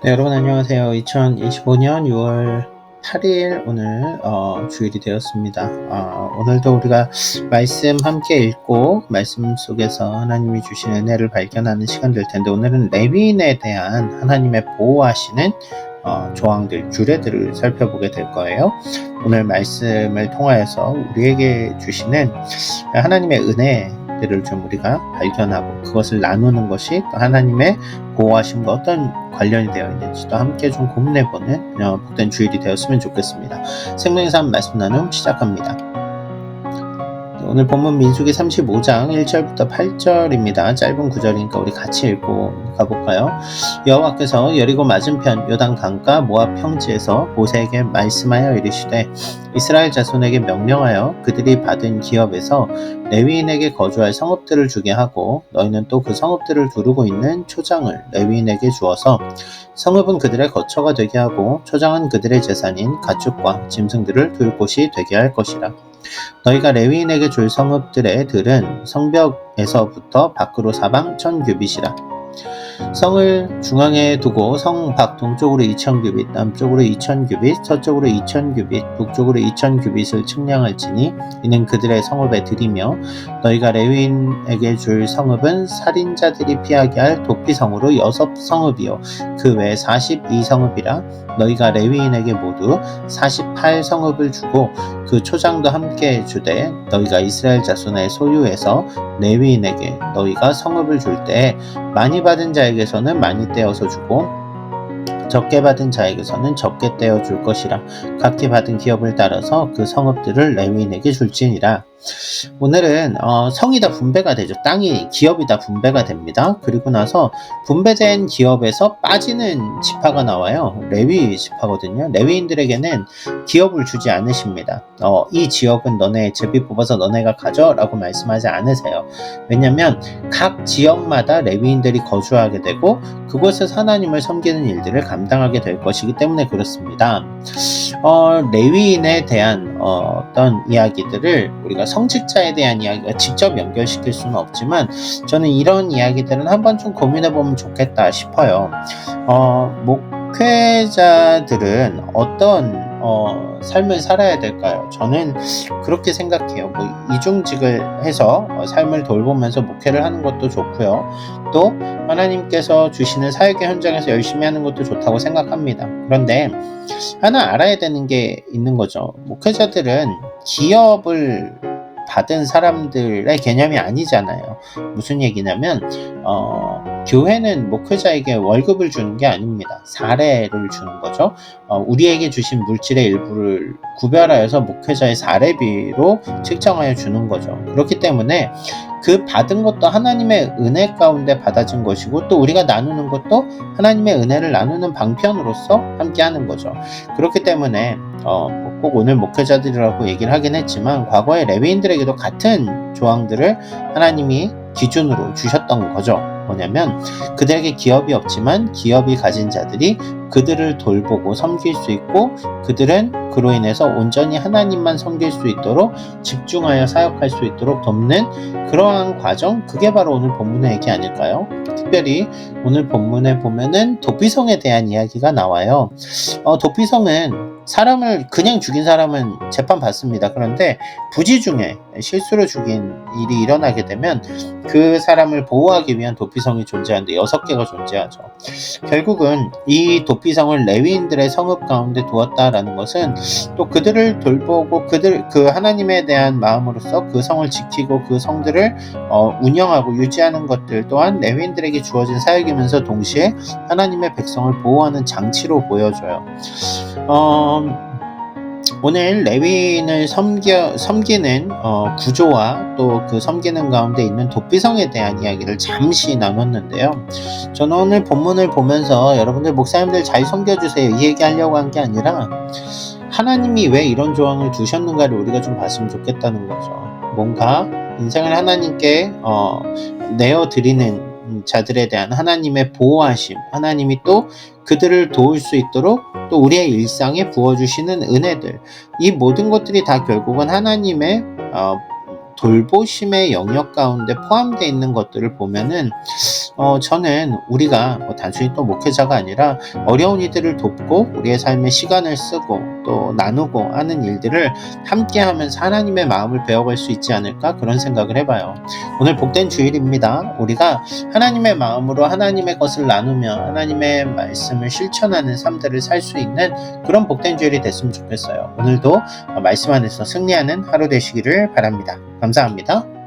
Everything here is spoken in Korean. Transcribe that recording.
네, 여러분 안녕하세요. 2025년 6월 8일 오늘 주일이 되었습니다. 오늘도 우리가 말씀 함께 읽고 말씀 속에서 하나님이 주신 은혜를 발견하는 시간 될 텐데, 오늘은 레위인에 대한 하나님의 보호하시는 조항들, 규례들을 살펴보게 될 거예요. 오늘 말씀을 통하여서 우리에게 주시는 하나님의 은혜들을 좀 우리가 발견하고 그것을 나누는 것이 또 하나님의 보호하심과 어떤 관련이 되어 있는지도 함께 좀 고민해보는 복된 주일이 되었으면 좋겠습니다. 생명의 삶 말씀 나눔 시작합니다. 오늘 본문 민수기 35장 1절부터 8절입니다. 짧은 구절이니까 우리 같이 읽고 가볼까요? 여호와께서 여리고 맞은편 요단 강가 모압 평지에서 모세에게 말씀하여 이르시되 이스라엘 자손에게 명령하여 그들이 받은 기업에서 레위인에게 거주할 성읍들을 주게 하고 너희는 또 그 성읍들을 두르고 있는 초장을 레위인에게 주어서 성읍은 그들의 거처가 되게 하고 초장은 그들의 재산인 가축과 짐승들을 둘 곳이 되게 할 것이라. 너희가 레위인에게 줄 성읍들의 들은 성벽에서부터 밖으로 사방 1000규빗이라. 성을 중앙에 두고 성 밖 동쪽으로 2000규빗, 남쪽으로 2000규빗, 서쪽으로 2000규빗, 북쪽으로 2000규빗을 측량할지니 이는 그들의 성읍의 들이며 너희가 레위인에게 줄 성읍은 살인자들이 피하게 할 도피성으로 6성읍이요 그 외 42성읍이라. 너희가 레위인에게 모두 48성읍을 주고 그 초장도 함께 주되 너희가 이스라엘 자손의 소유에서 레위인에게 너희가 성읍을 줄 때에 많이 받은 자에게서는 많이 떼어서 주고 적게 받은 자에게서는 적게 떼어 줄 것이라. 각기 받은 기업을 따라서 그 성읍들을 레위인에게 줄지니라. 오늘은 성이 다 분배가 되죠. 땅이 기업이 다 분배가 됩니다. 그리고 나서 분배된 기업에서 빠지는 지파가 나와요. 레위 지파거든요. 레위인들에게는 기업을 주지 않으십니다. 이 지역은 너네 제비 뽑아서 너네가 가져라고 말씀하지 않으세요. 왜냐하면 각 지역마다 레위인들이 거주하게 되고 그곳에서 하나님을 섬기는 일들을 감당하게 될 것이기 때문에 그렇습니다. 레위인에 대한 어떤 이야기들을 우리가 성직자에 대한 이야기가 직접 연결시킬 수는 없지만 저는 이런 이야기들은 한번 좀 고민해보면 좋겠다 싶어요. 목회자들은 어떤 삶을 살아야 될까요? 저는 그렇게 생각해요. 이중직을 해서 삶을 돌보면서 목회를 하는 것도 좋고요. 또 하나님께서 주시는 사역의 현장에서 열심히 하는 것도 좋다고 생각합니다. 그런데 하나 알아야 되는 게 있는 거죠. 목회자들은 기업을 받은 사람들의 개념이 아니잖아요. 무슨 얘기냐면 교회는 목회자에게 월급을 주는 게 아닙니다. 사례를 주는 거죠. 우리에게 주신 물질의 일부를 구별하여서 목회자의 사례비로 책정하여 주는 거죠. 그렇기 때문에 그 받은 것도 하나님의 은혜 가운데 받아진 것이고 또 우리가 나누는 것도 하나님의 은혜를 나누는 방편으로서 함께 하는 거죠. 그렇기 때문에 꼭 오늘 목회자들이라고 얘기를 하긴 했지만 과거의 레위인들에게도 같은 조항들을 하나님이 기준으로 주셨던 거죠. 뭐냐면 그들에게 기업이 없지만 기업이 가진 자들이 그들을 돌보고 섬길 수 있고 그들은 그로 인해서 온전히 하나님만 섬길 수 있도록 집중하여 사역할 수 있도록 돕는 그러한 과정, 그게 바로 오늘 본문의 얘기 아닐까요? 특별히 오늘 본문에 보면은 도피성에 대한 이야기가 나와요. 도피성은 사람을 그냥 죽인 사람은 재판 받습니다. 그런데 부지 중에 실수로 죽인 일이 일어나게 되면 그 사람을 보호하기 위한 도피성이 존재하는데 6개가 존재하죠. 결국은 이 도피성을 레위인들의 성읍 가운데 두었다라는 것은 또 그들을 돌보고 그 하나님에 대한 마음으로서 그 성을 지키고 그 성들을 운영하고 유지하는 것들 또한 레위인들에게 주어진 사역이면서 동시에 하나님의 백성을 보호하는 장치로 보여져요. 오늘 레위인을 섬기는 구조와 또 그 섬기는 가운데 있는 도피성에 대한 이야기를 잠시 나눴는데요. 저는 오늘 본문을 보면서 여러분들 목사님들 잘 섬겨주세요 이 얘기하려고 한 게 아니라 하나님이 왜 이런 조항을 두셨는가를 우리가 좀 봤으면 좋겠다는 거죠. 뭔가 인생을 하나님께 내어드리는 자들에 대한 하나님의 보호하심, 하나님이 또 그들을 도울 수 있도록 또 우리의 일상에 부어주시는 은혜들, 이 모든 것들이 다 결국은 하나님의 돌보심의 영역 가운데 포함되어 있는 것들을 보면은 저는 우리가 뭐 단순히 또 목회자가 아니라 어려운 이들을 돕고 우리의 삶에 시간을 쓰고 또 나누고 하는 일들을 함께 하면서 하나님의 마음을 배워갈 수 있지 않을까, 그런 생각을 해봐요. 오늘 복된 주일입니다. 우리가 하나님의 마음으로 하나님의 것을 나누며 하나님의 말씀을 실천하는 삶들을 살 수 있는 그런 복된 주일이 됐으면 좋겠어요. 오늘도 말씀 안에서 승리하는 하루 되시기를 바랍니다. 감사합니다.